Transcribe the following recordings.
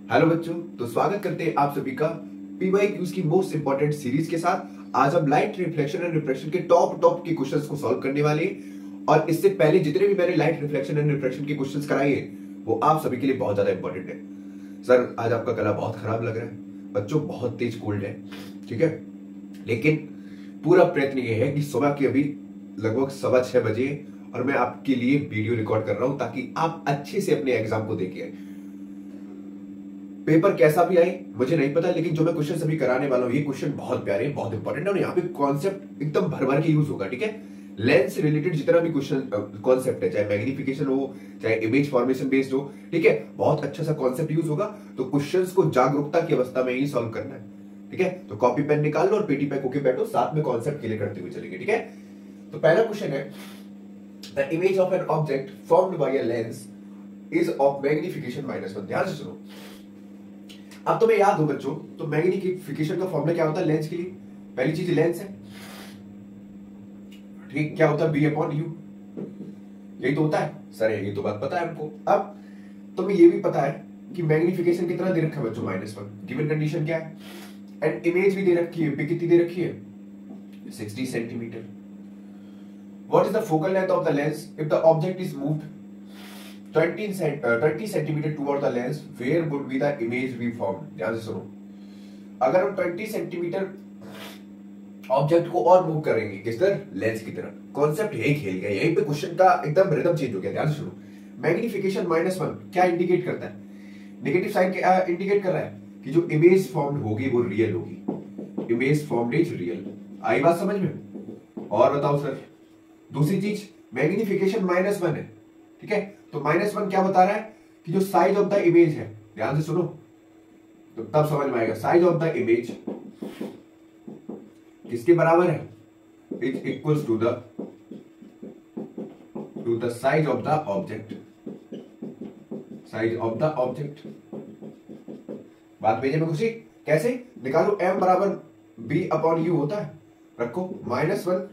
Hello बच्चों, तो स्वागत करते हैं आप सभी का पीवाईक्यूज की मोस्ट इंपॉर्टेंट सीरीज के साथ। आज हम लाइट रिफ्लेक्शन एंड रिफ्रैक्शन के टॉप के क्वेश्चंस को सॉल्व करने वाले हैं। और इससे पहले जितने भी मैंने लाइट रिफ्लेक्शन एंड रिफ्रैक्शन के क्वेश्चंस कराए हैं वो आप सभी के लिए बहुत ज्यादा इंपॉर्टेंट है। सर, आज आपका गला बहुत खराब लग रहा है बच्चों, बहुत तेज कोल्ड है, ठीक है। लेकिन पूरा प्रयत्न ये है कि सुबह के अभी लगभग 6:15 बजे और मैं आपके लिए वीडियो रिकॉर्ड कर रहा हूं ताकि आप अच्छे से अपने एग्जाम को देखिए। पेपर कैसा भी आए मुझे नहीं पता, लेकिन जो मैं क्वेश्चन अभी कराने वाला हूं ये क्वेश्चन बहुत प्यारे, बहुत इंपॉर्टेंट है और यहाँ पे कॉन्सेप्ट एकदम भर भर के यूज होगा, ठीक है। लेंस से रिलेटेड जितना भी क्वेश्चन कॉन्सेप्ट है, चाहे मैग्निफिकेशन हो चाहे इमेज फॉर्मेशन बेस्ड हो, ठीक है, बहुत अच्छा सा कॉन्सेप्ट यूज होगा। तो क्वेश्चंस को जागरूकता की अवस्था में ही सॉल्व करना है, ठीक है। तो कॉपी पेन निकाल लो और पेटी पे होके बैठो, साथ में कॉन्सेप्ट क्लियर करते हुए चलेंगे, ठीक है। तो पहला क्वेश्चन है, the image of an object formed by a lens is of magnification -1। ध्यान से सुनो। अब तुम्हें याद हो बच्चों, तो मैग्निफिकेशन का फॉर्मूला क्या होता है लेंस के लिए? पहली चीज लेंस है, ठीक, क्या होता है B/U, यही तो होता है सर, ये तो बात पता है हमको। अब तुम्हें ये भी पता है कि मैग्निफिकेशन कितना दे रखा है बच्चों -1, गिवन कंडीशन क्या है, एंड इमेज भी दे रखी है, पे कितनी दे रखी है 60 centimetre. What is the focal length of the lens if the object is moved 20 centimetre toward the lens, where would be the image be formed. ध्यान से सुनो, अगर हम 20 सेंटीमीटर ऑब्जेक्ट को और मूव करेंगे किस तरह, लेंस की तरफ, कॉन्सेप्ट यही खेल गया, यहीं पे क्वेश्चन का एकदम रिदम चेंज हो गया। ध्यान से सुनो, मैग्निफिकेशन -1 क्या इंडिकेट करता है? नेगेटिव साइन क्या इंडिकेट कर रहा है कि जो इमेज फॉर्म्ड होगी वो रियल होगी, इमेज फॉर्म्ड इज रियल। आई बात समझ में? और बताओ सर, दूसरी चीज मैग्निफिकेशन -1 है, ठीक है, तो -1 क्या बता रहा है कि जो साइज ऑफ द इमेज है, ध्यान से सुनो तो तब समझ में आएगा, साइज ऑफ द इमेज किसके बराबर है, is equals to the size of the object, size of the object. बात भेजे में खुशी, कैसे निकालो? m बराबर B/U होता है, रखो -1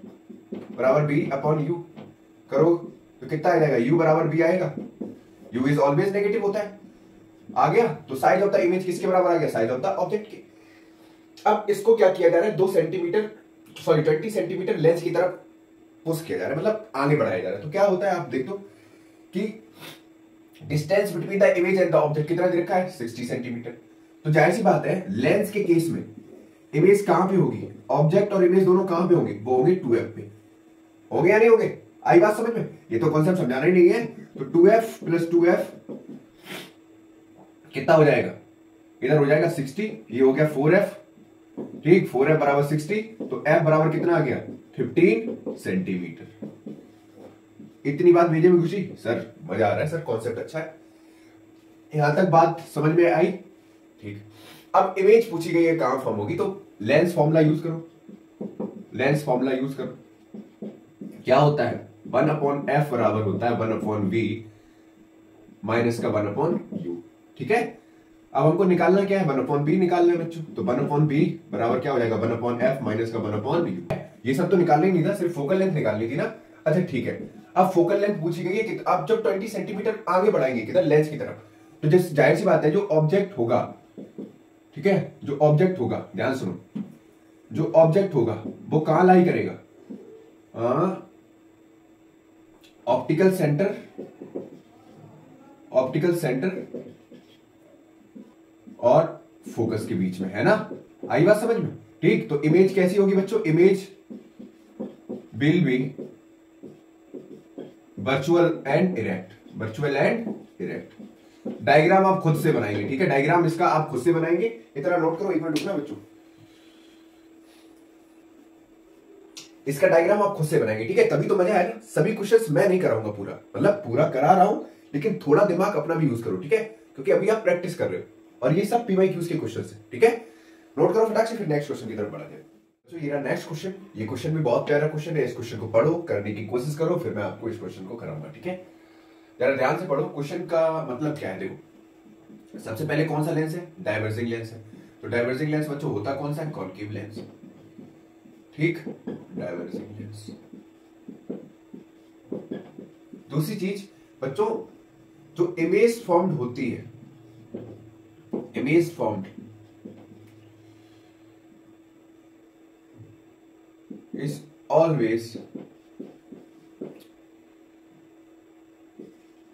बराबर B/U करो तो कितना आ जाएगा, u बराबर b आएगा, u इज ऑलवेज नेगेटिव होता है। आ गया, तो साइज ऑफ द इमेज किसके बराबर आ गया, साइज ऑफ द ऑब्जेक्ट के। अब इसको क्या किया जा रहा है, 20 सेंटीमीटर लेंस की तरफ पुश किया जा रहा है, मतलब आगे बढ़ाया जा रहा है। तो क्या होता है आप देख दो कि distance between the image and the object कितना दे रखा है, 60 सेंटीमीटर। तो जाहिर सी बात है लेंस के केस में इमेज कहां पे होगी, ऑब्जेक्ट और इमेज दोनों कहां पे होंगे, वो होंगे 2f पे। हो गया नहीं होंगे? आई बात समझ में? ये तो कॉन्सेप्ट समझाना ही नहीं है। तो 2f + 2f कितना हो जाएगा, इधर हो जाएगा 60, ये हो गया 4f, ठीक, 4f बराबर 60, तो f बराबर कितना आ गया 15 सेंटीमीटर। इतनी बात भेजे में खुशी? सर मजा आ रहा है सर, कॉन्सेप्ट अच्छा है, यहां तक बात समझ में आई, ठीक। अब इमेज पूछी गई है कहां फॉर्म होगी, तो लेंस फॉर्मूला यूज करो, लेंस फॉर्मूला यूज करो। क्या होता है, 1/f बराबर होता है 1/v माइनस का 1/u, ठीक है। अब हमको निकालना क्या है, 1/b निकालना है बच्चों, तो 1/b बराबर क्या हो जाएगा, 1/f माइनस का 1/u। ये सब तो निकालना ही नहीं था, सिर्फ फोकल लेंथ निकालनी थी ना। अच्छा ठीक है, अब फोकल लेंथ पूछी गई है कि अब जब 20 सेंटीमीटर आगे बढ़ाएंगे किधर, लेंस की तरफ, तो जैसे जाहिर सी बात है जो ऑब्जेक्ट होगा, ठीक है, जो ऑब्जेक्ट होगा, ध्यान सुनो, जो ऑब्जेक्ट होगा वो कहां लाई करेगा, ऑप्टिकल सेंटर, ऑप्टिकल सेंटर और फोकस के बीच में, है ना। आई बात समझ में? ठीक, तो इमेज कैसी होगी बच्चों, image will be virtual and erect, virtual and erect. Diagram आप खुद से बनाएंगे, ठीक है, डायग्राम इसका आप खुद से बनाएंगे, इतना नोट करो, एक मिनट रुकना बच्चों, इसका डायग्राम आप खुद से बनाएंगे, ठीक है, तभी तो मजा आएगा। सभी क्वेश्चंस मैं नहीं कराऊंगा पूरा, मतलब पूरा करा रहा हूं, लेकिन थोड़ा दिमाग अपना भी यूज करो, ठीक है, क्योंकि अभी आप प्रैक्टिस कर रहे हो और ये सब पीवाईक्यूज के क्वेश्चंस है, ठीक है। नोट करो फटाक से, फिर नेक्स्ट क्वेश्चन की तरफ बढ़ा जाए। तो ये रहा नेक्स्ट क्वेश्चन, ये क्वेश्चन भी बहुत प्यारा क्वेश्चन है, इस क्वेश्चन को पढ़ो, करने की कोशिश करो, फिर मैं आपको इस क्वेश्चन को कराऊंगा, ठीक है। जरा ध्यान से पढ़ो, क्वेश्चन का मतलब क्या है। देखो, सबसे पहले कौन सा लेंस है, डाइवर्जिंग लेंस है, तो डाइवर्जिंग लेंस बच्चों होता कौन सा है, कॉन्केव लेंस, ठीक, डाइवर्जिंग लेंस। दूसरी चीज बच्चों, जो इमेज फॉर्म्ड होती है इमेज फॉर्म्ड इज ऑलवेज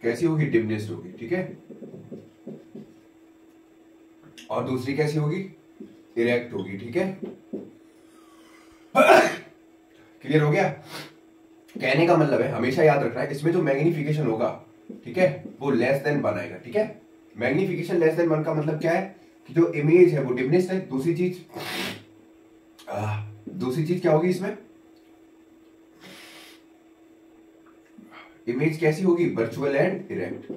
कैसी होगी, डिमिनिश्ड होगी, ठीक है। और दूसरी कैसी होगी, इरेक्ट होगी, ठीक है। क्लियर हो गया। कहने का मतलब है, हमेशा याद रखना है, इसमें जो मैग्निफिकेशन होगा, ठीक है, वो लेस देन 1 आएगा, ठीक है। मैग्निफिकेशन लेस देन 1 का मतलब क्या है कि जो इमेज है वो डिमिनिश्ड है। दूसरी चीज क्या होगी इसमें, इमेज कैसी होगी, virtual and erect,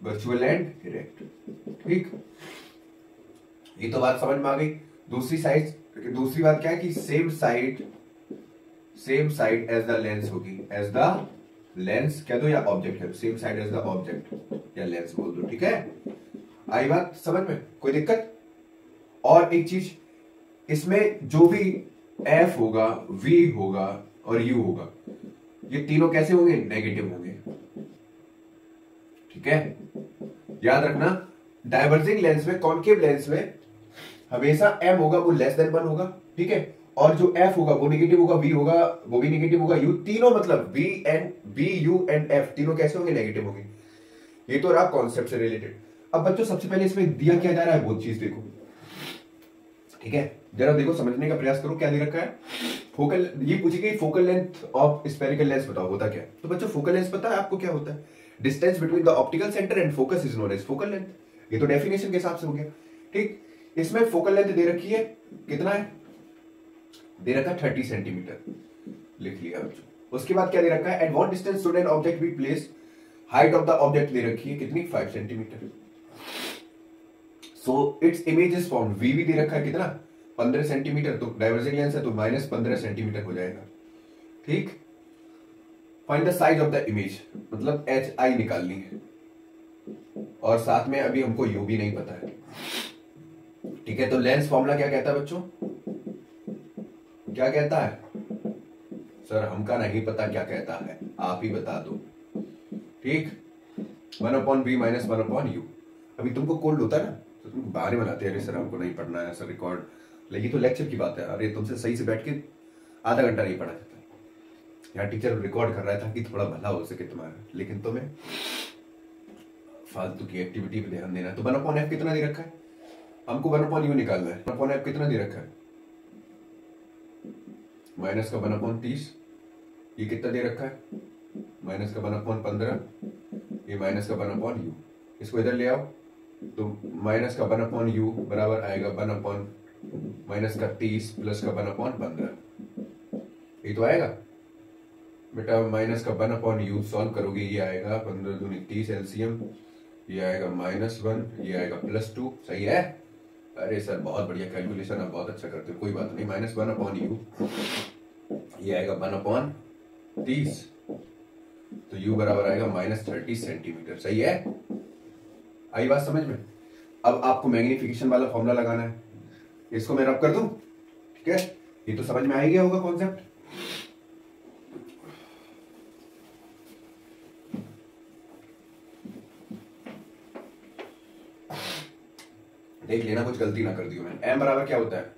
virtual and erect, ठीक। ये तो बात समझ में आ गई। दूसरी बात क्या है कि same side as the lens होगी, एज द लेंस कह दो या ऑब्जेक्ट है, same side as the object या लेंस बोल दो, ठीक है। आई बात समझ में, कोई दिक्कत। और एक चीज, इसमें जो भी एफ होगा, वी होगा और यू होगा, ये तीनों कैसे होंगे, नेगेटिव होंगे, ठीक है। याद रखना, डाइवर्जिंग लेंस में, कॉन्केव लेंस में हमेशा एम होगा वो लेस देन 1 होगा, ठीक है। और जो एफ होगा वो नेगेटिव होगा, वी होगा वो भी नेगेटिव होगा, यू, तीनों मतलब वी यू एंड एफ तीनों कैसे होंगे, नेगेटिव होंगे। ये तो रहा कॉन्सेप्ट से रिलेटेड। अब बच्चों सबसे पहले इसमें दिया क्या जा रहा है वो चीज देखो, ठीक है। जरा देखो, समझने का प्रयास करो क्या दे रखा है। फोकल, ये पूछी गई focal length of spherical lens बताओ होता क्या है। तो बच्चों फोकल लेंथ पता है आपको क्या होता है, distance between the optical centre and focus is known as focal length. ये तो डेफिनेशन के हिसाब से हो गया, ठीक। इसमें फोकल लेंथ दे रखी है, कितना है, दे रखा है 30 सेंटीमीटर, लिख लिया बच्चों। उसके बाद क्या दे रखा है, at what distance should an object be placed, height of the object दे रखी है कितनी, 5 centimetre. So its image is formed, V भी दे रखा है कितना, 15 सेंटीमीटर, तो डाइवर्जिंग लेंस है तो -15 सेंटीमीटर हो जाएगा, ठीक। Find the size of the image, मतलब HI निकालनी है, और साथ में अभी हमको U भी नहीं पता है, ठीक है। तो लेंस फॉर्मूला क्या कहता है बच्चों, क्या कहता है, सर हमका नहीं पता क्या कहता है, आप ही बता दो, ठीक। 1/v - 1/u। अभी तुमको कोल्ड होता है ना तो तुमको बाहर बनाते हैं, अरे सर हमको नहीं पढ़ना है सर रिकॉर्ड, लेकिन तो लेक्चर की बात है, अरे तुमसे सही से बैठ के आधा घंटा नहीं पढ़ा जाता, यहाँ टीचर रिकॉर्ड कर रहा है ताकि थोड़ा भला हो सके तुम्हारा, लेकिन तुम्हें फालतू की एक्टिविटी पे ध्यान देना है। तो 1/f कितना दे रखा है, हमको 1/u निकालना है। 1/f कितना दे रखा है, माइनस का 1/30, ये कितना दे रखा है, माइनस का 1/15, ये माइनस का 1/u, इसको इधर ले आओ तो माइनस का 1/u बराबर आएगा 1/-30 प्लस का 1/15, ये तो आएगा बेटा। माइनस का 1/u सॉल्व करोगे, ये आएगा 15 दूनी 30 एलसीएम, ये आएगा -1, ये आएगा +2, सही है। अरे सर बहुत बढ़िया कैलकुलेशन, आप बहुत अच्छा करते हो, कोई बात नहीं। -1/u, ये आएगा 1/30, तो u बराबर आएगा -30 सेंटीमीटर, सही है। आई बात समझ में। अब आपको मैग्निफिकेशन वाला फॉर्मूला लगाना है, इसको मैं रब कर दूं, ठीक है। ये तो समझ में आ ही गया होगा कॉन्सेप्ट। देख लेना कुछ गलती ना कर दी मैंने। m बराबर क्या होता है,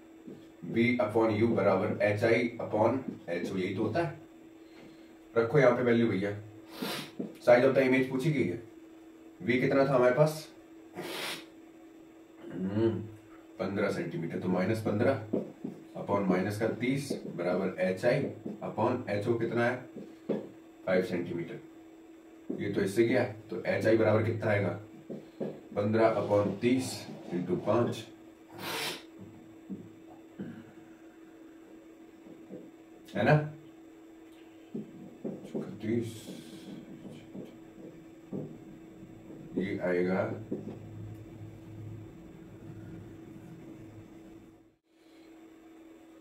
v/u बराबर HI/HO, यही तो होता है। रखो यहाँ पे वैल्यू भैया। साइज ऑफ द इमेज पूछी गई है, v कितना था हमारे पास, 15 सेंटीमीटर, तो -15 अपॉन -30 बराबर HI/HO कितना है, 5 सेंटीमीटर। ये तो इससे गया, तो HI बराबर कितना आएगा, 15/30 × 5, है ना, 30, ये आएगा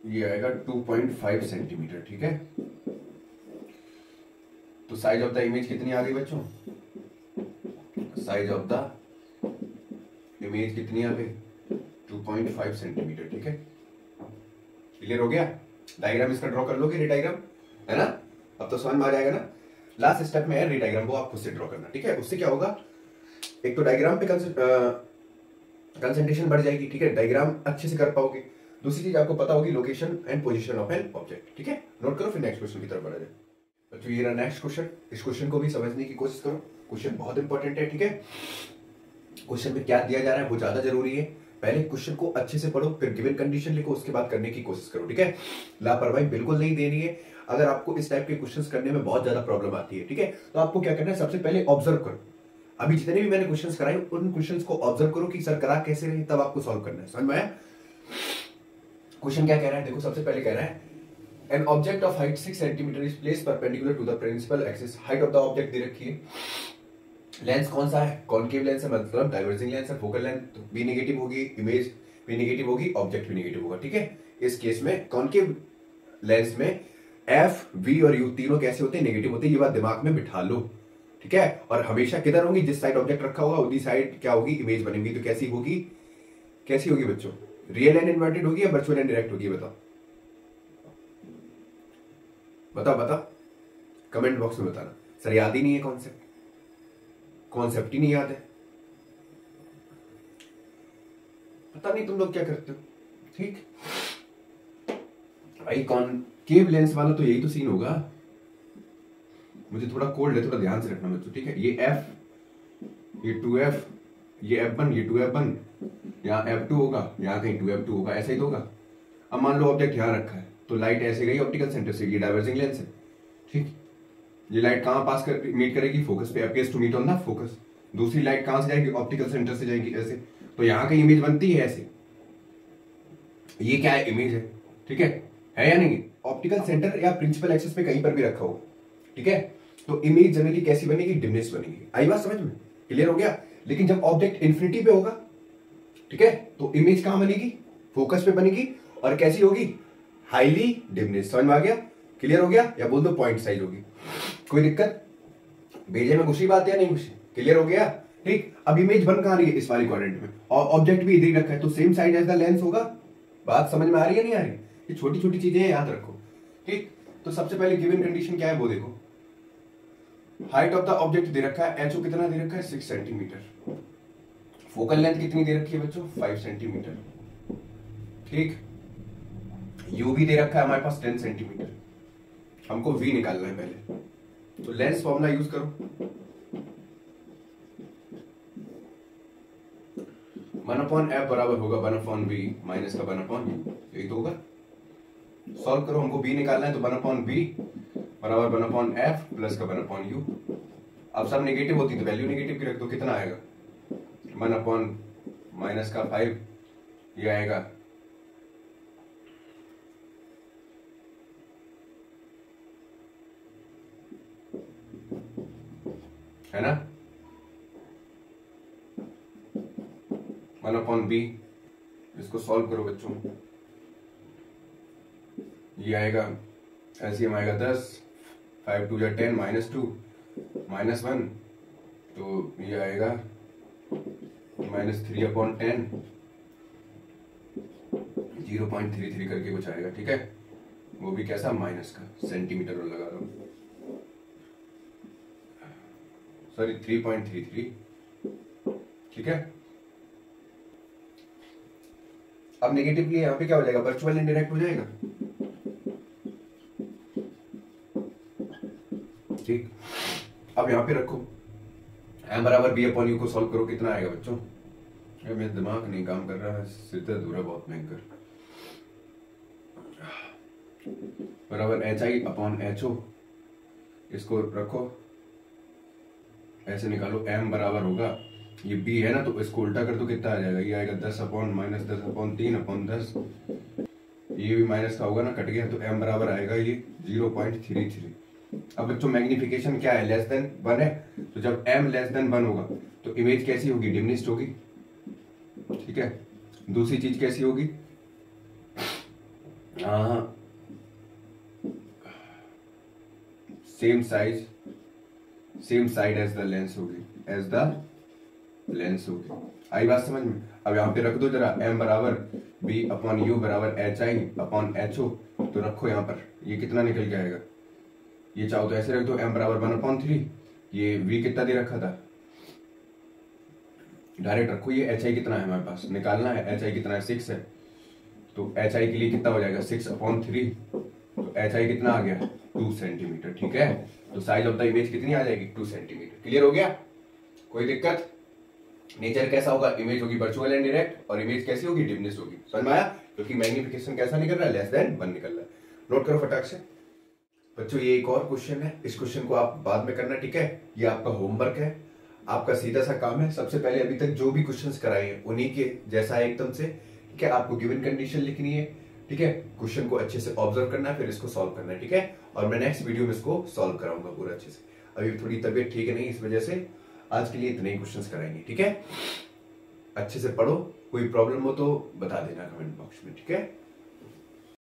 ये आएगा 2.5 सेंटीमीटर, ठीक है। तो साइज ऑफ द इमेज कितनी आ गई बच्चों, साइज ऑफ द इमेज कितनी आ गई, 2.5 सेंटीमीटर, ठीक है। क्लियर हो गया। डायग्राम इसका ड्रॉ कर लोगे, रे डायग्राम, है ना। अब तो समझ में आ जाएगा ना। लास्ट स्टेप में है रे डायग्राम, वो आप खुद से ड्रॉ करना, ठीक है। उससे क्या होगा, एक तो डायग्राम पे कंसंट्रेशन बढ़ जाएगी, ठीक है, डायग्राम अच्छे से कर पाओगे। दूसरी चीज आपको पता होगी location and position of an object, ठीक है। नोट करो, फिर नेक्स्ट क्वेश्चन की तरफ बढ़ा जाए। तो ये रहा नेक्स्ट क्वेश्चन, इस क्वेश्चन को भी समझने की कोशिश करो, क्वेश्चन बहुत इंपॉर्टेंट है, ठीक है। क्वेश्चन में क्या दिया जा रहा है वो ज्यादा जरूरी है। पहले क्वेश्चन को अच्छे से पढ़ो, फिर गिवन कंडीशन लिखो, उसके बाद करने की कोशिश करो, ठीक है। लापरवाही बिल्कुल नहीं देनी है। अगर आपको इस टाइप के क्वेश्चंस करने में बहुत ज्यादा प्रॉब्लम आती है, ठीक है, तो आपको क्या करना है, सबसे पहले ऑब्जर्व करो। अभी जितने भी मैंने क्वेश्चंस कराए उन क्वेश्चंस को ऑब्जर्व करो कि सर करा कैसे रहे, तब आपको सॉल्व करना है। समझ में आया? क्वेश्चन क्या कह रहा है, देखो सबसे पहले कह रहा है an object of height 6 centimetre is placed perpendicular to the principal axis. Height of the object दे रखी है, लेंस कौन सा है, कॉनकेव लेंस है, मतलब डाइवर्जिंग लेंस है, फोकल लेंथ भी नेगेटिव होगी, इमेज भी नेगेटिव होगी, ऑब्जेक्ट भी नेगेटिव होगा, ठीक है। इस केस में कॉनकेव लेंस में एफ, वी और यू तीनों कैसे होते हैं, नेगेटिव होते हैं। ये बात दिमाग में बिठा लो, ठीक है। और हमेशा किधर होंगी, जिस साइड ऑब्जेक्ट रखा होगा उसी साइड क्या होगी, इमेज बनेगी। तो कैसी होगी, कैसी होगी बच्चों, रियल एंड इन्वर्टेड होगी या वर्चुअल एंड डायरेक्ट होगी, बताओ बताओ बताओ, कमेंट बॉक्स में बताना। सर याद ही नहीं है कॉन्सेप्ट, कॉन्सेप्ट ही नहीं याद है, पता नहीं तुम लोग क्या करते हो, ठीक भाई। कॉनकेव लेंस वाला तो यही तो सीन होगा। मुझे थोड़ा कोल्ड है, थोड़ा ध्यान से रखना बच्चों, ठीक है। ये एफ, ये 2f, ये f1, ये 2f1, यहाँ f2 होगा, यहाँ कहीं 2f2 होगा, ऐसा ही तो होगा। अब मान लो ऑब्जेक्ट यहाँ रखा है, तो लाइट ऐसे गई ऑप्टिकल सेंटर से, ये डाइवर्जिंग लेंस है, ठीक। ये लाइट कहाँ पास कर मीट करेगी, फोकस पे, appears to meet on the focus. दूसरी लाइट कहाँ से जाएगी, ऑप्टिकल सेंटर से जाएगी, ऐसे। तो यहाँ कहीं इमेज बनती है ऐसे, ये क्या है, इमेज है, ठीक है या नहीं। ऑप्टिकल सेंटर या प्रिंसिपल एक्सिस पे कहीं पर भी रखा हो, ठीक है, तो इमेज जनरली कैसी बनेगी, डिमनेस बनेगी। आई बात समझ में, क्लियर हो गया। लेकिन जब ऑब्जेक्ट इन्फिनिटी पे होगा, ठीक है, तो इमेज कहां बनेगी, फोकस पे बनेगी, और कैसी होगी, हाईली डिमनेस। समझ में आ गया, क्लियर हो गया, या बोल दो पॉइंट साइज होगी। कोई दिक्कत, भेजे में घुसी बात या नहीं घुसी, क्लियर हो गया, ठीक। अब इमेज बन कहां रही है, इस वाली क्वाड्रेंट में, और ऑब्जेक्ट भी इधर ही रखा है, तो same side as the lens होगा। बात समझ में आ रही है नहीं आ रही, ये छोटी छोटी चीजें याद रखो, ठीक। तो सबसे पहले गिवन कंडीशन क्या है वो देखो। हाइट ऑफ द ऑब्जेक्ट दे रखा है, एचओ कितना दे रखा है, 6 सेंटीमीटर। फोकल लेंथ कितनी दे रखी है बच्चों, 5 सेंटीमीटर, ठीक। यू भी दे रखा है हमारे पास 10 सेंटीमीटर। हमको वी निकालना है पहले, तो लेंस फॉर्मूला यूज करो। 1/f बराबर होगा 1/b माइनस का 1/u, यही तो होगा। सॉल्व करो, हमको b निकालना है, तो 1/b बराबर 1/f प्लस का 1/u। अब सब नेगेटिव होती तो वैल्यू नेगेटिव की रख दो, कितना आएगा, 1/ माइनस का 5, ये आएगा है ना, 1/b। इसको सॉल्व करो बच्चों, ये आएगा एलसीएम आएगा 10, 5 2 10 -2 -1, तो ये आएगा -3/10, 0.33 करके कुछ आएगा, ठीक है। वो भी कैसा, माइनस का, सेंटीमीटर में लगा दो, सॉरी 3.33, ठीक है। अब नेगेटिवली यहाँ पे क्या हो जाएगा, वर्चुअल इनडायरेक्ट हो जाएगा, ठीक। अब यहाँ पे रखो, m बराबर b/u को सॉल्व करो, कितना आएगा बच्चों, मेरा दिमाग नहीं काम कर रहा है, सिर दर्द हो रहा है बहुत भयंकर। बराबर hi/ho, इसको रखो ऐसे निकालो, m बराबर होगा, ये b है ना, तो इसको उल्टा कर दो, कितना आ जाएगा, ये आएगा 10/-10/3/10, ये भी माइनस का होगा ना, कट गया, तो m बराबर आएगा ये 0.33। अब बच्चों मैग्निफिकेशन क्या है, लेस देन 1 है, तो जब m लेस देन 1 होगा तो इमेज कैसी होगी, डिमिनिश्ड होगी, ठीक है। दूसरी चीज कैसी होगी, same side as the lens होगी, एज द लेंस होगी। आई बात समझ में। अब यहाँ पे रख दो जरा, m बराबर b/u बराबर hi/ho, तो रखो यहाँ पर, ये कितना निकल के आएगा, ये चाहो तो ऐसे रख दो, m बराबर 1/3, ये v कितना दे रखा था, डायरेक्ट रखो, ये एच आई कितना है हमारे पास निकालना है, एच आई कितना है 6 है, तो एच आई के लिए कितना हो जाएगा 6/3, तो एच आई कितना आ गया 2 सेंटीमीटर। ठीक है, तो साइज ऑफ द इमेज कितनी आ जाएगी 2 सेंटीमीटर। क्लियर हो गया, कोई दिक्कत? नेचर कैसा होगा, इमेज होगी वर्चुअल एंड डायरेक्ट, और इमेज कैसी होगी डिमनेस होगी। समझ में आया? क्योंकि मैग्निफिकेशन कैसा निकल रहा है लेस देन 1 निकल रहा है। नोट करो फटाक से बच्चों, ये एक और क्वेश्चन है, इस क्वेश्चन को आप बाद में करना। ठीक है, ये आपका होमवर्क है, आपका सीधा सा काम है। सबसे पहले अभी तक जो भी क्वेश्चंस कराए हैं उन्हीं के जैसा है एकदम से। ठीक है, आपको गिवन कंडीशन लिखनी है। ठीक है, क्वेश्चन को अच्छे से ऑब्जर्व करना है, फिर इसको सॉल्व करना है। ठीक है, और मैं नेक्स्ट वीडियो में इसको सॉल्व कराऊंगा पूरा अच्छे से। अभी थोड़ी तबीयत ठीक नहीं, इस वजह से आज के लिए इतने ही क्वेश्चंस कराएंगे। ठीक है, अच्छे से पढ़ो, कोई प्रॉब्लम हो तो बता देना कमेंट बॉक्स में। ठीक है।